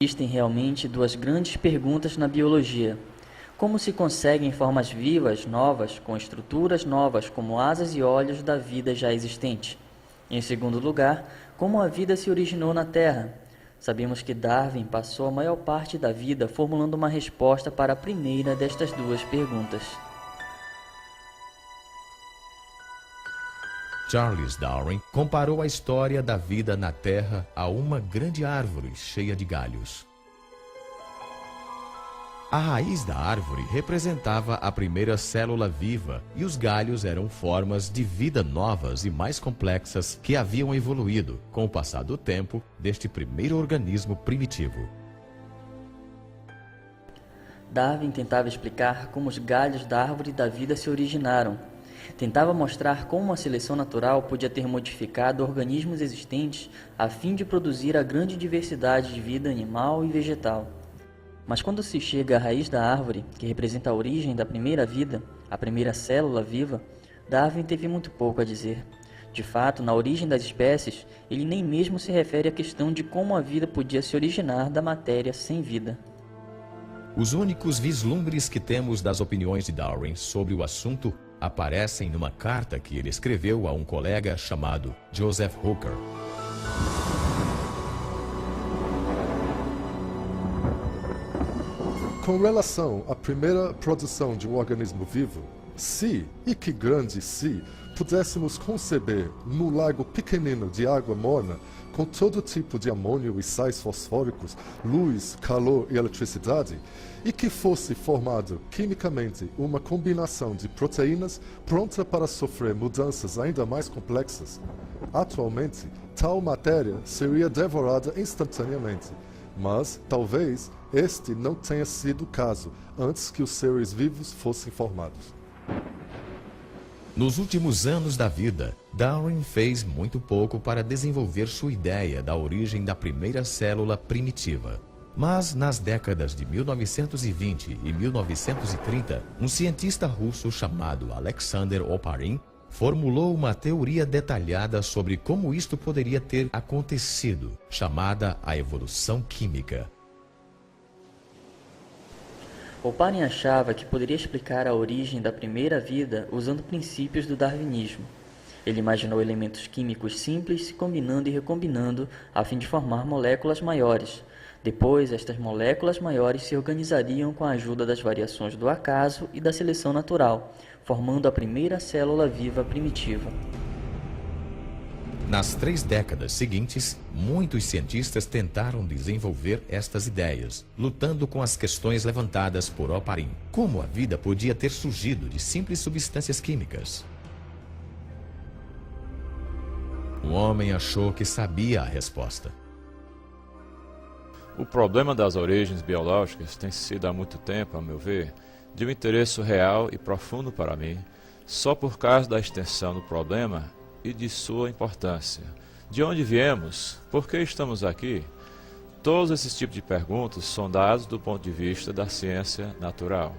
Existem realmente duas grandes perguntas na biologia. Como se conseguem formas vivas novas, com estruturas novas como asas e olhos da vida já existente? Em segundo lugar, como a vida se originou na Terra? Sabemos que Darwin passou a maior parte da vida formulando uma resposta para a primeira destas duas perguntas. Charles Darwin comparou a história da vida na Terra a uma grande árvore cheia de galhos. A raiz da árvore representava a primeira célula viva e os galhos eram formas de vida novas e mais complexas que haviam evoluído com o passar do tempo deste primeiro organismo primitivo. Darwin tentava explicar como os galhos da árvore da vida se originaram. Tentava mostrar como a seleção natural podia ter modificado organismos existentes a fim de produzir a grande diversidade de vida animal e vegetal. Mas quando se chega à raiz da árvore, que representa a origem da primeira vida, a primeira célula viva, Darwin teve muito pouco a dizer. De fato, na origem das espécies, ele nem mesmo se refere à questão de como a vida podia se originar da matéria sem vida. Os únicos vislumbres que temos das opiniões de Darwin sobre o assunto aparecem numa carta que ele escreveu a um colega chamado Joseph Hooker. Com relação à primeira produção de um organismo vivo, se, e que grande se, pudéssemos conceber no lago pequenino de água morna, com todo tipo de amônio e sais fosfóricos, luz, calor e eletricidade, e que fosse formado quimicamente uma combinação de proteínas pronta para sofrer mudanças ainda mais complexas, atualmente tal matéria seria devorada instantaneamente, mas talvez este não tenha sido o caso antes que os seres vivos fossem formados. Nos últimos anos da vida, Darwin fez muito pouco para desenvolver sua ideia da origem da primeira célula primitiva. Mas nas décadas de 1920 e 1930, um cientista russo chamado Alexander Oparin formulou uma teoria detalhada sobre como isto poderia ter acontecido, chamada a evolução química. Oparin achava que poderia explicar a origem da primeira vida usando princípios do darwinismo. Ele imaginou elementos químicos simples se combinando e recombinando a fim de formar moléculas maiores. Depois, estas moléculas maiores se organizariam com a ajuda das variações do acaso e da seleção natural, formando a primeira célula viva primitiva. Nas 3 décadas seguintes, muitos cientistas tentaram desenvolver estas ideias, lutando com as questões levantadas por Oparin. Como a vida podia ter surgido de simples substâncias químicas? O homem achou que sabia a resposta. O problema das origens biológicas tem sido há muito tempo, a meu ver, de um interesse real e profundo para mim, só por causa da extensão do problema e de sua importância. De onde viemos? Por que estamos aqui? Todos esses tipos de perguntas são dados do ponto de vista da ciência natural.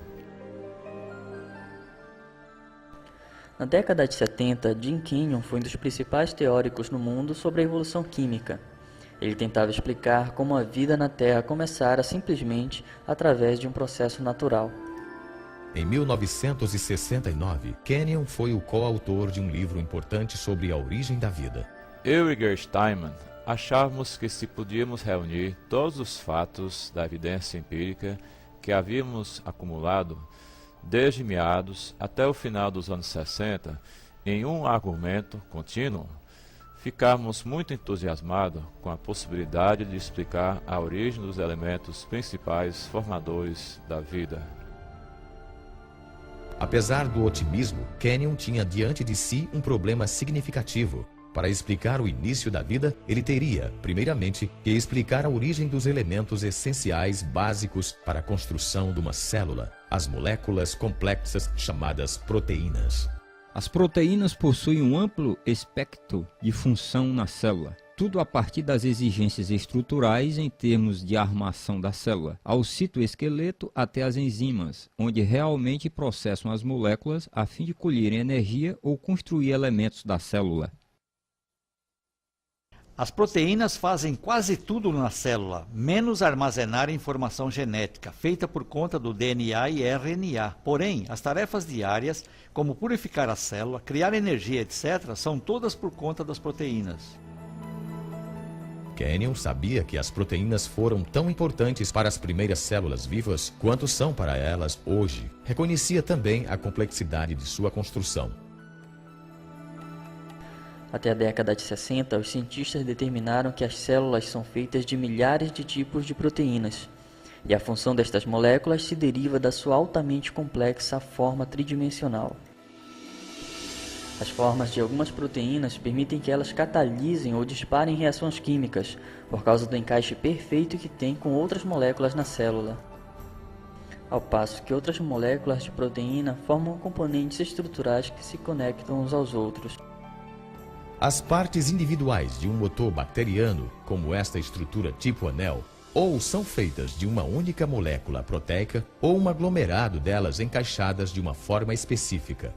Na década de 70, Jim Kenyon foi um dos principais teóricos no mundo sobre a evolução química. Ele tentava explicar como a vida na Terra começara simplesmente através de um processo natural. Em 1969, Kenyon foi o coautor de um livro importante sobre a origem da vida. Eu e Gerd Steinman achávamos que se podíamos reunir todos os fatos da evidência empírica que havíamos acumulado desde meados até o final dos anos 60 em um argumento contínuo, ficamos muito entusiasmados com a possibilidade de explicar a origem dos elementos principais formadores da vida. Apesar do otimismo, Kenyon tinha diante de si um problema significativo. Para explicar o início da vida, ele teria, primeiramente, que explicar a origem dos elementos essenciais básicos para a construção de uma célula, as moléculas complexas chamadas proteínas. As proteínas possuem um amplo espectro de função na célula, tudo a partir das exigências estruturais em termos de armação da célula, ao citoesqueleto até as enzimas, onde realmente processam as moléculas a fim de colherem energia ou construir elementos da célula. As proteínas fazem quase tudo na célula, menos armazenar informação genética, feita por conta do DNA e RNA. Porém, as tarefas diárias, como purificar a célula, criar energia, etc., são todas por conta das proteínas. Kenyon sabia que as proteínas foram tão importantes para as primeiras células vivas quanto são para elas hoje. Reconhecia também a complexidade de sua construção. Até a década de 60, os cientistas determinaram que as células são feitas de milhares de tipos de proteínas, e a função destas moléculas se deriva da sua altamente complexa forma tridimensional. As formas de algumas proteínas permitem que elas catalisem ou disparem reações químicas, por causa do encaixe perfeito que tem com outras moléculas na célula. Ao passo que outras moléculas de proteína formam componentes estruturais que se conectam uns aos outros. As partes individuais de um motor bacteriano, como esta estrutura tipo anel, ou são feitas de uma única molécula proteica ou um aglomerado delas encaixadas de uma forma específica.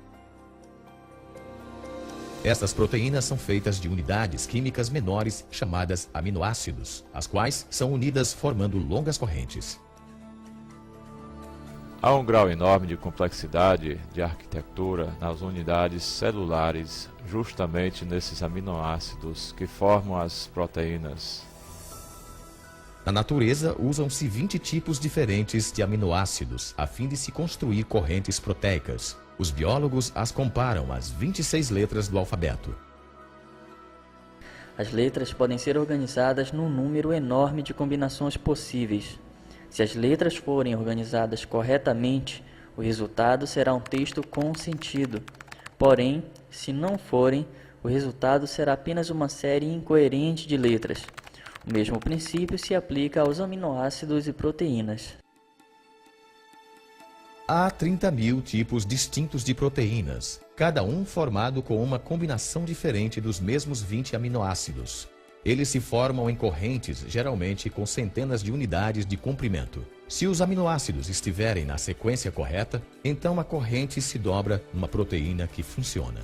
Estas proteínas são feitas de unidades químicas menores chamadas aminoácidos, as quais são unidas formando longas correntes. Há um grau enorme de complexidade de arquitetura nas unidades celulares, justamente nesses aminoácidos que formam as proteínas. Na natureza, usam-se 20 tipos diferentes de aminoácidos a fim de se construir correntes proteicas. Os biólogos as comparam às 26 letras do alfabeto. As letras podem ser organizadas num número enorme de combinações possíveis. Se as letras forem organizadas corretamente, o resultado será um texto com sentido. Porém, se não forem, o resultado será apenas uma série incoerente de letras. O mesmo princípio se aplica aos aminoácidos e proteínas. Há 30.000 tipos distintos de proteínas, cada um formado com uma combinação diferente dos mesmos 20 aminoácidos. Eles se formam em correntes, geralmente com centenas de unidades de comprimento. Se os aminoácidos estiverem na sequência correta, então a corrente se dobra numa proteína que funciona.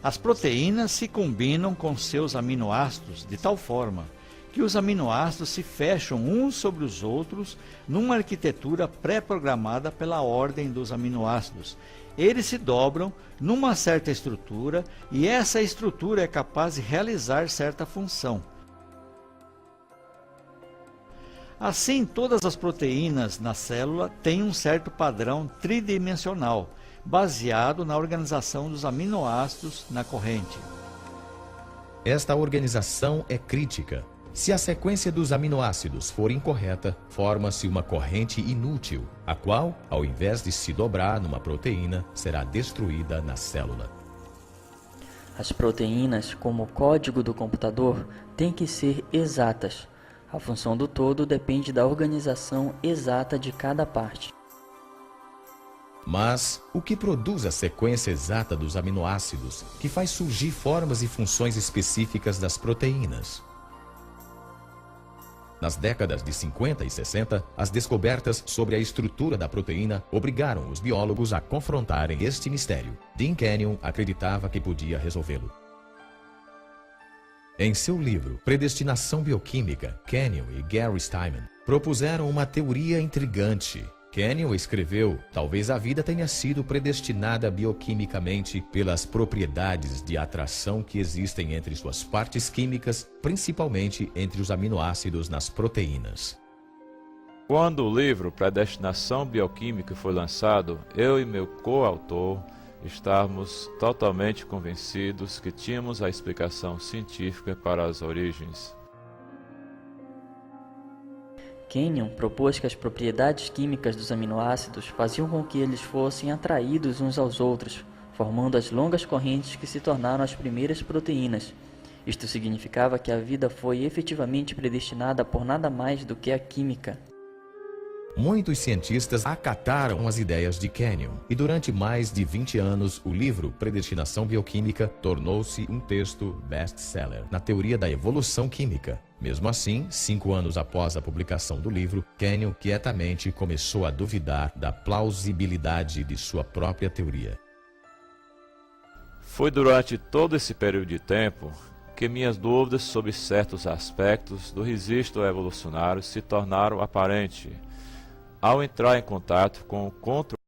As proteínas se combinam com seus aminoácidos de tal forma que os aminoácidos se fecham uns sobre os outros numa arquitetura pré-programada pela ordem dos aminoácidos. Eles se dobram numa certa estrutura e essa estrutura é capaz de realizar certa função. Assim, todas as proteínas na célula têm um certo padrão tridimensional, baseado na organização dos aminoácidos na corrente. Esta organização é crítica. Se a sequência dos aminoácidos for incorreta, forma-se uma corrente inútil, a qual, ao invés de se dobrar numa proteína, será destruída na célula. As proteínas, como o código do computador, têm que ser exatas. A função do todo depende da organização exata de cada parte. Mas o que produz a sequência exata dos aminoácidos, que faz surgir formas e funções específicas das proteínas? Nas décadas de 50 e 60, as descobertas sobre a estrutura da proteína obrigaram os biólogos a confrontarem este mistério. Dean Kenyon acreditava que podia resolvê-lo. Em seu livro Predestinação Bioquímica, Kenyon e Gary Steinman propuseram uma teoria intrigante. Kenyon escreveu: talvez a vida tenha sido predestinada bioquimicamente pelas propriedades de atração que existem entre suas partes químicas, principalmente entre os aminoácidos nas proteínas. Quando o livro Predestinação Bioquímica foi lançado, eu e meu coautor estávamos totalmente convencidos que tínhamos a explicação científica para as origens. Kenyon propôs que as propriedades químicas dos aminoácidos faziam com que eles fossem atraídos uns aos outros, formando as longas correntes que se tornaram as primeiras proteínas. Isto significava que a vida foi efetivamente predestinada por nada mais do que a química. Muitos cientistas acataram as ideias de Kenyon, e durante mais de 20 anos, o livro Predestinação Bioquímica tornou-se um texto best-seller na teoria da evolução química. Mesmo assim, 5 anos após a publicação do livro, Kenyon quietamente começou a duvidar da plausibilidade de sua própria teoria. Foi durante todo esse período de tempo que minhas dúvidas sobre certos aspectos do registro evolucionário se tornaram aparentes ao entrar em contato com o controle